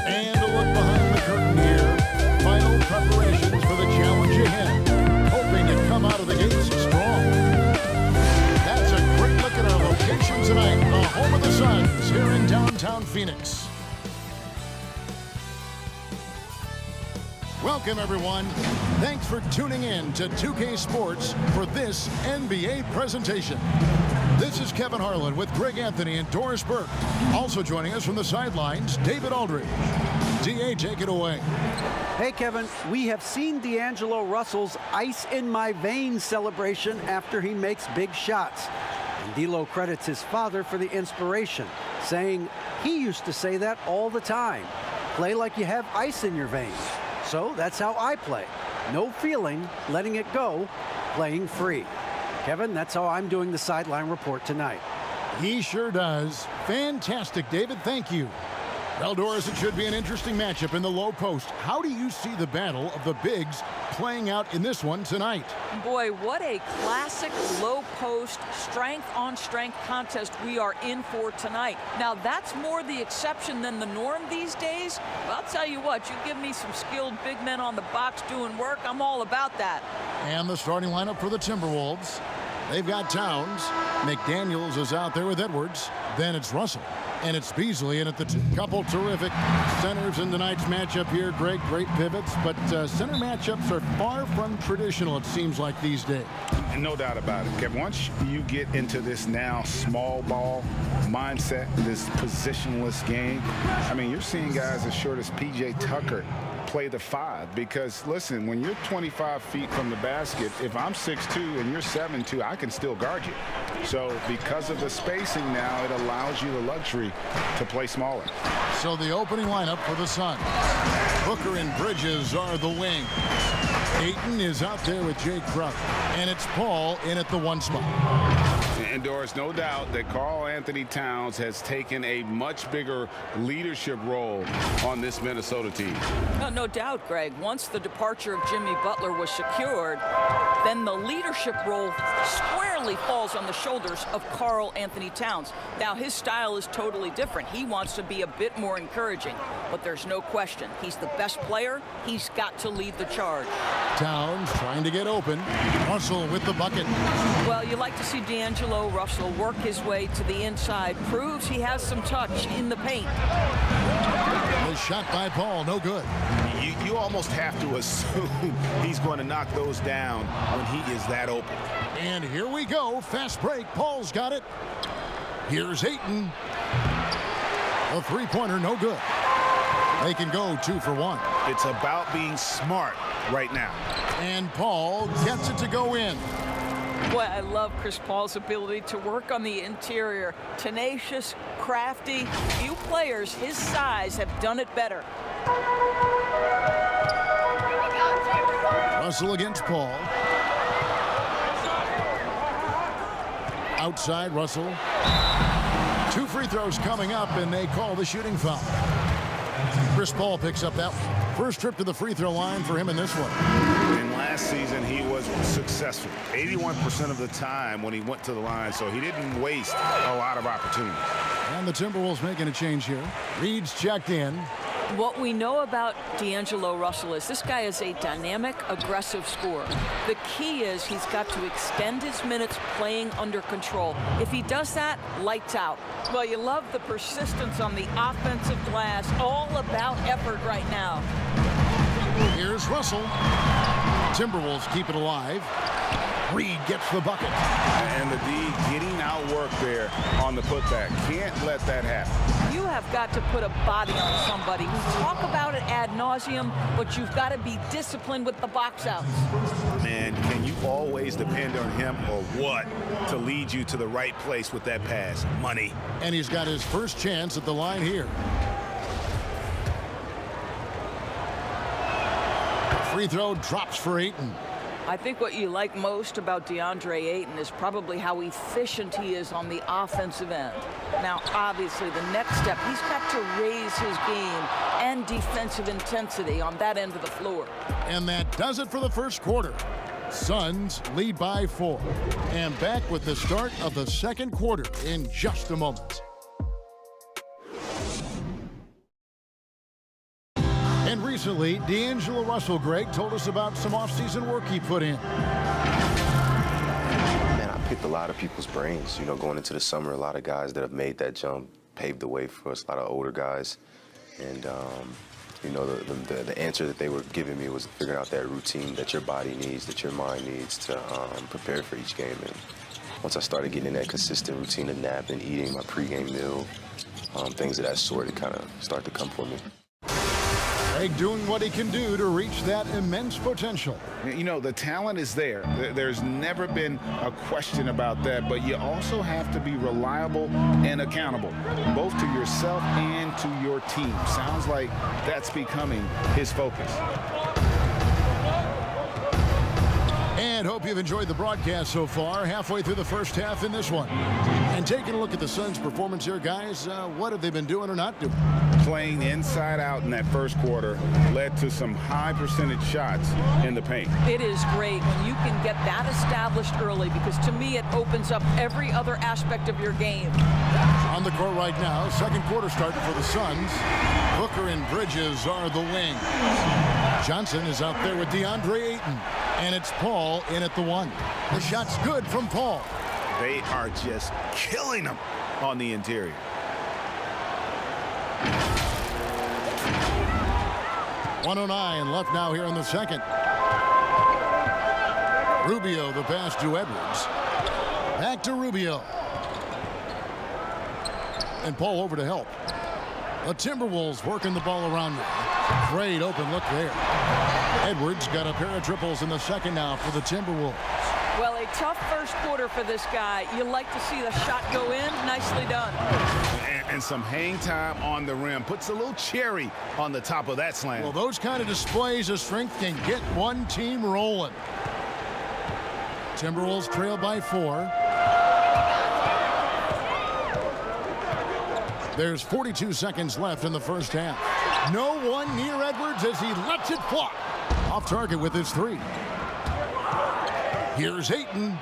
And a look behind the curtain here. Final preparations for the challenge ahead. Hoping to come out of the gates strong. That's a great look at our location tonight. The home of the Suns here in downtown Phoenix. Welcome, everyone. Thanks for tuning in to 2K Sports for this NBA presentation. This is Kevin Harlan with Greg Anthony and Doris Burke. Also joining us from the sidelines, David Aldridge. DA, take it away. Hey, Kevin, we have seen D'Angelo Russell's ice in my veins celebration after he makes big shots. And D'Lo credits his father for the inspiration, saying he used to say that all the time. Play like you have ice in your veins. So that's how I play. No feeling, letting it go, playing free. Kevin, that's how I'm doing the sideline report tonight. He sure does. Fantastic, David. Thank you. Well, Doris, it should be an interesting matchup in the low post. How do you see the battle of the bigs playing out in this one tonight? Boy, what a classic low post, strength-on-strength contest we are in for tonight. Now, that's more the exception than the norm these days. But I'll tell you what, you give me some skilled big men on the box doing work, I'm all about that. And the starting lineup for the Timberwolves. They've got Towns. McDaniels is out there with Edwards. Then it's Russell. And it's Beasley, and at the couple terrific centers in tonight's matchup here. Great pivots, but center matchups are far from traditional, it seems like, these days. And no doubt about it, Kevin. Once you get into this now small ball mindset, this positionless game, I mean, you're seeing guys as short as P.J. Tucker play the 5, because listen, when you're 25 feet from the basket, if I'm 6'2" and you're 7'2", I can still guard you. So because of the spacing now, it allows you the luxury to play smaller. So the opening lineup for the Suns. Booker and Bridges are the wings. Ayton is out there with Jay Crowder, and it's Paul in at the 1 spot. And Doris, no doubt that Karl Anthony Towns has taken a much bigger leadership role on this Minnesota team. No doubt, Greg. Once the departure of Jimmy Butler was secured, then the leadership role squarely falls on the shoulders of Karl Anthony Towns. Now, his style is totally different. He wants to be a bit more encouraging, but there's no question. He's the best player. He's got to lead the charge. Towns trying to get open. Russell with the bucket. Well, you like to see D'Angelo Russell work his way to the inside. Proves he has some touch in the paint. The shot by Paul, no good. You almost have to assume he's going to knock those down when he is that open. And here we go. Fast break. Paul's got it. Here's Ayton. A three-pointer, no good. They can go 2 for 1. It's about being smart right now. And Paul gets it to go in. Boy, I love Chris Paul's ability to work on the interior. Tenacious, crafty. Few players his size have done it better. Russell against Paul. Outside, Russell. 2 free throws coming up, and they call the shooting foul. Chris Paul picks up that first trip to the free throw line for him in this one. And last season, he was successful 81% of the time when he went to the line, so he didn't waste a lot of opportunities. And the Timberwolves making a change here. Reed's checked in. What we know about D'Angelo Russell is this guy is a dynamic, aggressive scorer. The key is he's got to extend his minutes playing under control. If he does that, lights out. Well, you love the persistence on the offensive glass. All about effort right now. Here's Russell. Timberwolves keep it alive. Reed gets the bucket. And the D getting outworked there on the putback. Can't let that happen. You have got to put a body on somebody. We talk about it ad nauseum, but you've got to be disciplined with the box outs. Man, can you always depend on him or what to lead you to the right place with that pass? Money. And he's got his first chance at the line here. Free throw drops for Ayton. I think what you like most about DeAndre Ayton is probably how efficient he is on the offensive end. Now, obviously, the next step, he's got to raise his game and defensive intensity on that end of the floor. And that does it for the first quarter. Suns lead by 4. And back with the start of the second quarter in just a moment. recently, D'Angelo Russell, Greg, told us about some offseason work he put in. Man, I picked a lot of people's brains. You know, going into the summer, a lot of guys that have made that jump paved the way for us, a lot of older guys. And, you know, the answer that they were giving me was figuring out that routine that your body needs, that your mind needs to prepare for each game. And once I started getting in that consistent routine of napping, eating my pregame meal, things of that sort, it kind of started to come for me. Greg doing what he can do to reach that immense potential. You know, the talent is there. There's never been a question about that, but you also have to be reliable and accountable, both to yourself and to your team. Sounds like that's becoming his focus. And hope you've enjoyed the broadcast so far, halfway through the first half in this one. And taking a look at the Suns' performance here, guys, what have they been doing or not doing? Playing inside out in that first quarter led to some high percentage shots in the paint. It is great when you can get that established early, because to me it opens up every other aspect of your game. On the court right now, second quarter starting for the Suns. Booker and Bridges are the wings. Johnson is out there with DeAndre Ayton. And it's Paul in at the one. The shot's good from Paul. They are just killing them on the interior. .109 left now here in the second. Rubio, the pass to Edwards. Back to Rubio. And Paul over to help. The Timberwolves working the ball around now. Great open look there. Edwards got a pair of triples in the second now for the Timberwolves. Well, a tough first quarter for this guy. You like to see the shot go in. Nicely done. And some hang time on the rim. Puts a little cherry on the top of that slam. Well, those kind of displays of strength can get one team rolling. Timberwolves trail by 4. There's 42 seconds left in the first half. No one near Edwards as he lets it fly. Off target with his 3. Here's Ayton.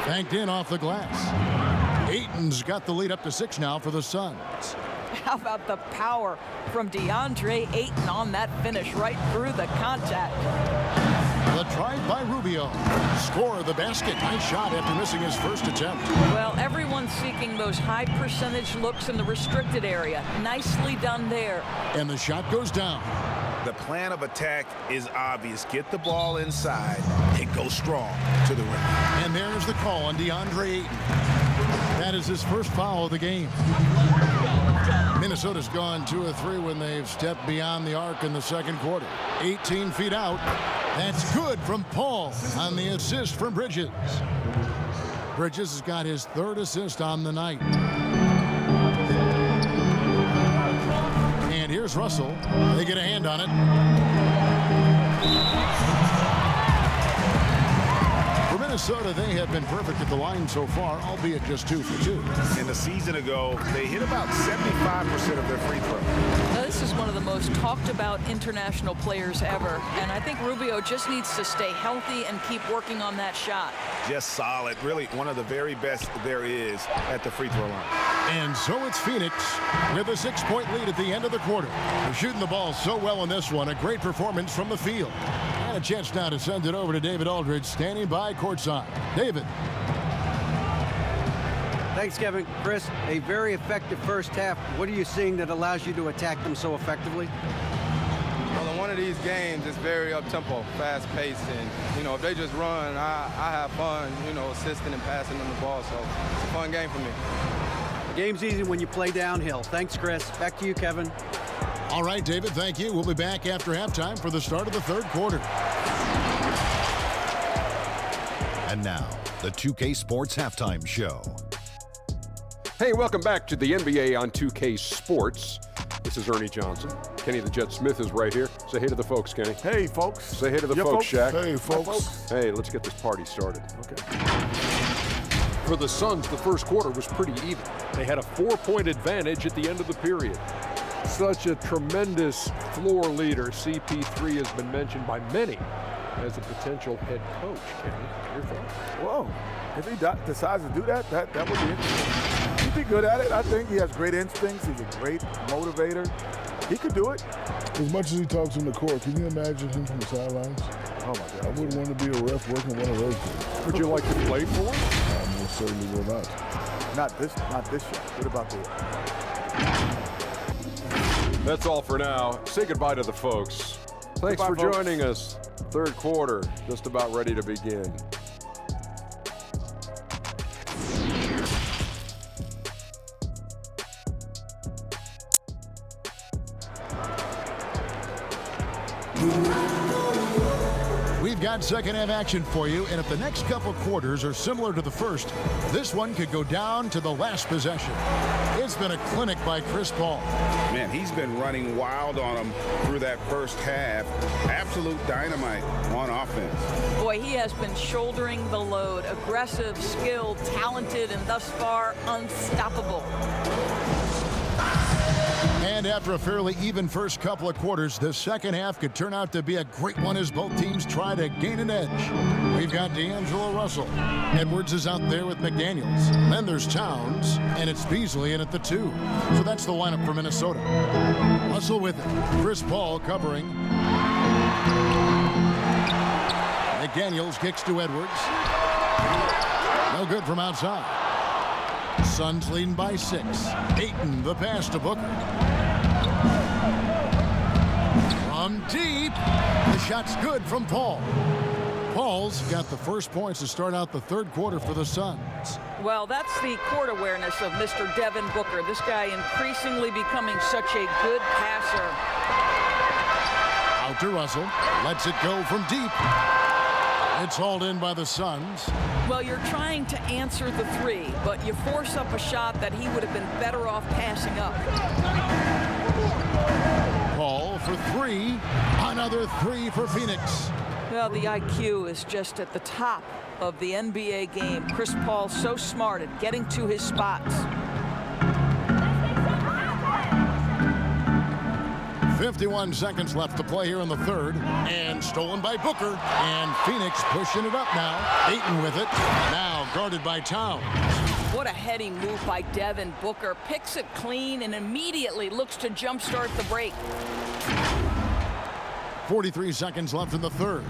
Banked in off the glass. Ayton's got the lead up to 6 now for the Suns. How about the power from DeAndre Ayton on that finish right through the contact? The drive by Rubio. Score the basket. Nice shot after missing his first attempt. Well, everyone's seeking those high percentage looks in the restricted area. Nicely done there. And the shot goes down. The plan of attack is obvious. Get the ball inside and go strong to the rim. And there's the call on DeAndre Ayton. That is his first foul of the game. Minnesota's gone 2 of 3 when they've stepped beyond the arc in the second quarter. 18 feet out. That's good from Paul on the assist from Bridges. Bridges has got his 3rd assist on the night. And here's Russell. They get a hand on it. For Minnesota, they have been perfect at the line so far, albeit just 2 for 2. And a season ago, they hit about 75% of their free throws. Now, this is one of the most talked about international players ever, and I think Rubio just needs to stay healthy and keep working on that shot. Just solid. Really one of the very best there is at the free throw line. And so it's Phoenix with a 6-point lead at the end of the quarter. They're shooting the ball so well in this one. A great performance from the field. And a chance now to send it over to David Aldridge, standing by courtside. David. Thanks, Kevin. Chris, a very effective first half. What are you seeing that allows you to attack them so effectively? Well, in one of these games, it's very up-tempo, fast-paced, and, you know, if they just run, I have fun, you know, assisting and passing them the ball, so it's a fun game for me. Game's easy when you play downhill. Thanks, Chris. Back to you, Kevin. All right, David, thank you. We'll be back after halftime for the start of the third quarter. And now, the 2K Sports Halftime Show. Hey, welcome back to the NBA on 2K Sports. This is Ernie Johnson. Kenny the Jet Smith is right here. Say hey to the folks, Kenny. Hey, folks. Say hey to the folks, Shaq. Hey, folks. Hey, let's get this party started. Okay. For the Suns, the first quarter was pretty even. They had a 4-point advantage at the end of the period. Such a tremendous floor leader. CP3 has been mentioned by many as a potential head coach. Kenny, your thoughts? Whoa. If he decides to do that would be interesting. He'd be good at it. I think he has great instincts. He's a great motivator. He could do it. As much as he talks on the court, can you imagine him from the sidelines? Oh, my God. I wouldn't want to be a ref working one of those games. Would you like to play for him? I most certainly will not. Not this year. What about the... That's all for now. Say goodbye to the folks. Thanks for joining us. Third quarter, just about ready to begin. We've got second half action for you, and if the next couple quarters are similar to the first, this one could go down to the last possession. It's been a clinic by Chris Paul. Man, he's been running wild on him through that first half. Absolute dynamite on offense. Boy, he has been shouldering the load. Aggressive, skilled, talented, and thus far unstoppable. And after a fairly even first couple of quarters, the second half could turn out to be a great one as both teams try to gain an edge. We've got D'Angelo Russell. Edwards is out there with McDaniels. Then there's Towns, and it's Beasley in at the 2. So that's the lineup for Minnesota. Russell with it. Chris Paul covering. McDaniels kicks to Edwards. No good from outside. Suns leading by 6. Ayton, the pass to Booker. From deep, the shot's good from Paul. Paul's got the first points to start out the third quarter for the Suns. Well, that's the court awareness of Mr. Devin Booker. This guy increasingly becoming such a good passer. Out to Russell. Lets it go from deep. It's hauled in by the Suns. Well, you're trying to answer the 3, but you force up a shot that he would have been better off passing up. Paul for 3. Another 3 for Phoenix. Well, the IQ is just at the top of the NBA game. Chris Paul so smart at getting to his spots. 51 seconds left to play here in the third. And stolen by Booker. And Phoenix pushing it up now. Ayton with it. Now guarded by Towns. What a heady move by Devin Booker. Picks it clean and immediately looks to jumpstart the break. 43 seconds left in the third.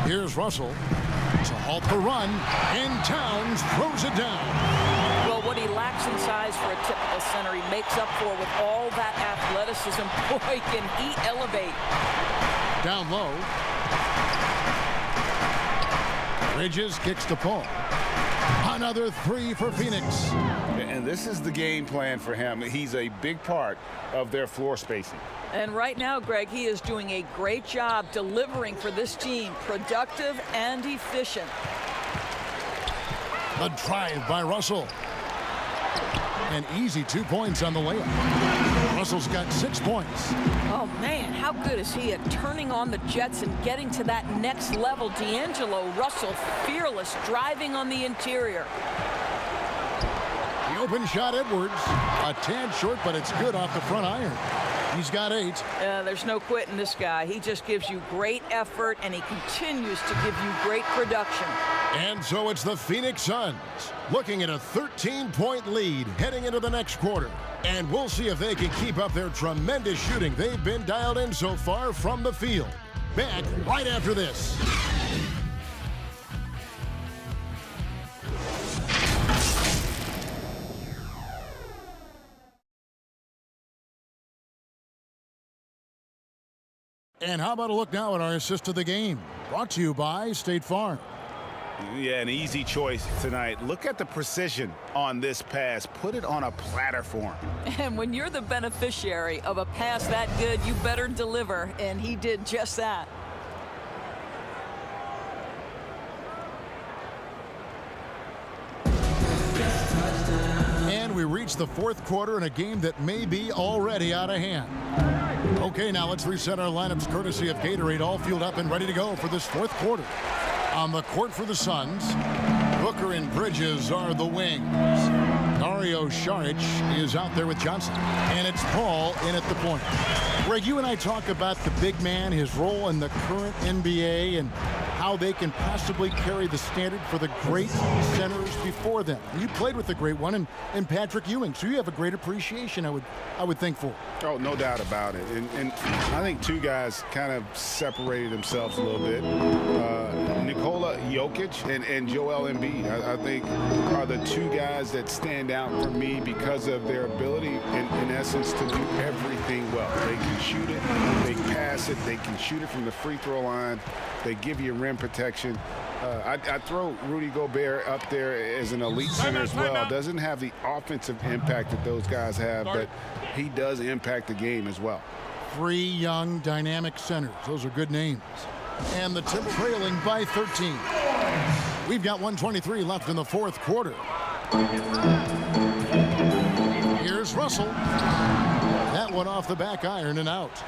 Here's Russell to halt the run, and Towns throws it down. Well, what he lacks in size for a typical center, he makes up for with all that athleticism. Boy, can he elevate. Down low. Bridges kicks to Paul. Another 3 for Phoenix. And this is the game plan for him. He's a big part of their floor spacing. And right now, Greg, he is doing a great job delivering for this team. Productive and efficient. The drive by Russell. An easy 2 points on the layup. Russell's got 6 points. Oh, man, how good is he at turning on the Jets and getting to that next level? D'Angelo Russell, fearless, driving on the interior. The open shot, Edwards. A tad short, but it's good off the front iron. He's got 8. There's no quitting this guy. He just gives you great effort, and he continues to give you great production. And so it's the Phoenix Suns looking at a 13-point lead heading into the next quarter. And we'll see if they can keep up their tremendous shooting they've been dialed in so far from the field. Back right after this. And how about a look now at our assist of the game? Brought to you by State Farm. Yeah, an easy choice tonight. Look at the precision on this pass. Put it on a platter for him. And when you're the beneficiary of a pass that good, you better deliver, and he did just that. And we reach the fourth quarter in a game that may be already out of hand. Okay, now let's reset our lineups courtesy of Gatorade, all fueled up and ready to go for this fourth quarter. On the court for the Suns, Booker and Bridges are the wings. Dario Saric is out there with Johnson. And it's Paul in at the point. Greg, you and I talk about the big man, his role in the current NBA, and how they can possibly carry the standard for the great centers before them. And you played with the great one in Patrick Ewing, so you have a great appreciation, I would think, for. Oh, no doubt about it. And I think two guys kind of separated themselves a little bit. Nikola Jokic and Joel Embiid, I think, are the two guys that stand out for me because of their ability, in essence, to do everything well. They can shoot it, they pass it, they can shoot it from the free throw line, they give you rim protection. I throw Rudy Gobert up there as an elite center as well. Doesn't have the offensive impact that those guys have, but he does impact the game as well. 3 young, dynamic centers. Those are good names. And the Timber trailing by 13. We've got 1:23 left in the fourth quarter. Here's Russell. That one off the back iron and out.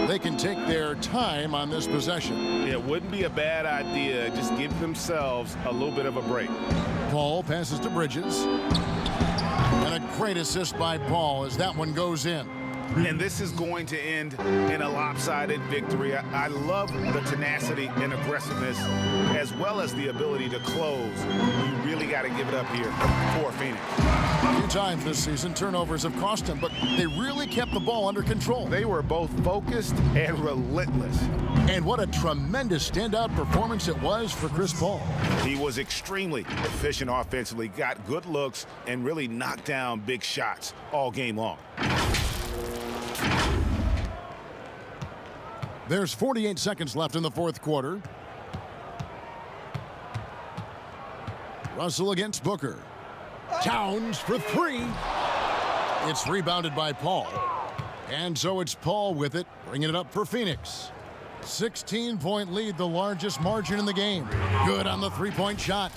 They can take their time on this possession. It wouldn't be a bad idea. Just give themselves a little bit of a break. Paul passes to Bridges. And a great assist by Paul as that one goes in. And this is going to end in a lopsided victory. I love the tenacity and aggressiveness, as well as the ability to close. You really got to give it up here for Phoenix. A few times this season, turnovers have cost them, but they really kept the ball under control. They were both focused and relentless. And what a tremendous standout performance it was for Chris Paul. He was extremely efficient offensively, got good looks, and really knocked down big shots all game long. There's 48 seconds left in the fourth quarter. Russell against Booker. Towns for 3. It's rebounded by Paul. And so it's Paul with it, bringing it up for Phoenix. 16-point lead, the largest margin in the game. Good on the three-point shot.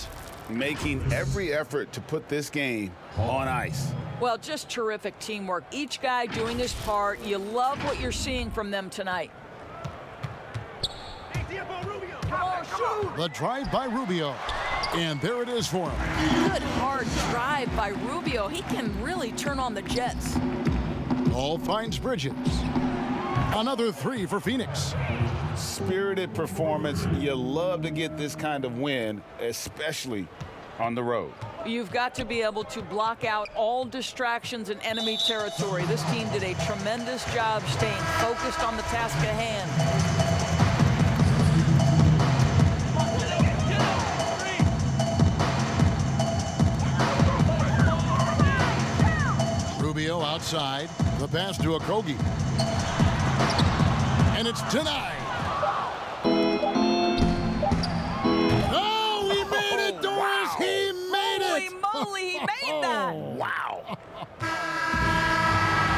Making every effort to put this game on ice. Well, just terrific teamwork. Each guy doing his part. You love what you're seeing from them tonight. Come on, shoot! The drive by Rubio. And there it is for him. Good hard drive by Rubio. He can really turn on the Jets. Paul finds Bridges. Another 3 for Phoenix. Spirited performance. You love to get this kind of win, especially on the road. You've got to be able to block out all distractions in enemy territory. This team did a tremendous job staying focused on the task at hand. Rubio outside. The pass to Okogie. And it's denied. Oh, he made it, Doris! Wow. He made it! Holy moly, he made that! Wow.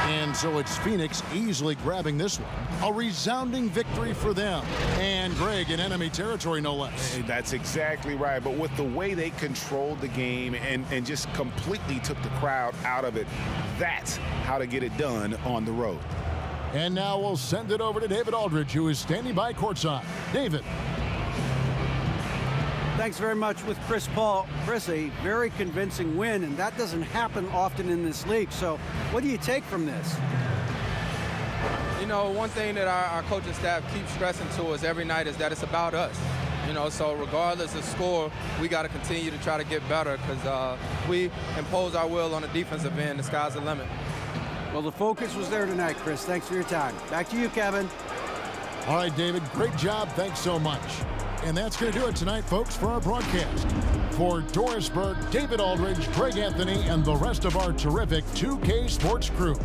And so it's Phoenix easily grabbing this one. A resounding victory for them. And Greg in enemy territory, no less. That's exactly right. But with the way they controlled the game and just completely took the crowd out of it, that's how to get it done on the road. And now we'll send it over to David Aldridge, who is standing by courtside. David. Thanks very much with Chris Paul. Chris, a very convincing win, and that doesn't happen often in this league. So what do you take from this? You know, one thing that our coaching staff keeps stressing to us every night is that it's about us. You know, so regardless of score, we got to continue to try to get better because we impose our will on the defensive end. The sky's the limit. Well, the focus was there tonight, Chris. Thanks for your time. Back to you, Kevin. All right, David, great job. Thanks so much. And that's going to do it tonight, folks, for our broadcast. For Doris Burke, David Aldridge, Greg Anthony, and the rest of our terrific 2K Sports crew,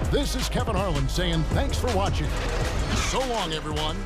this is Kevin Harlan saying thanks for watching. So long, everyone.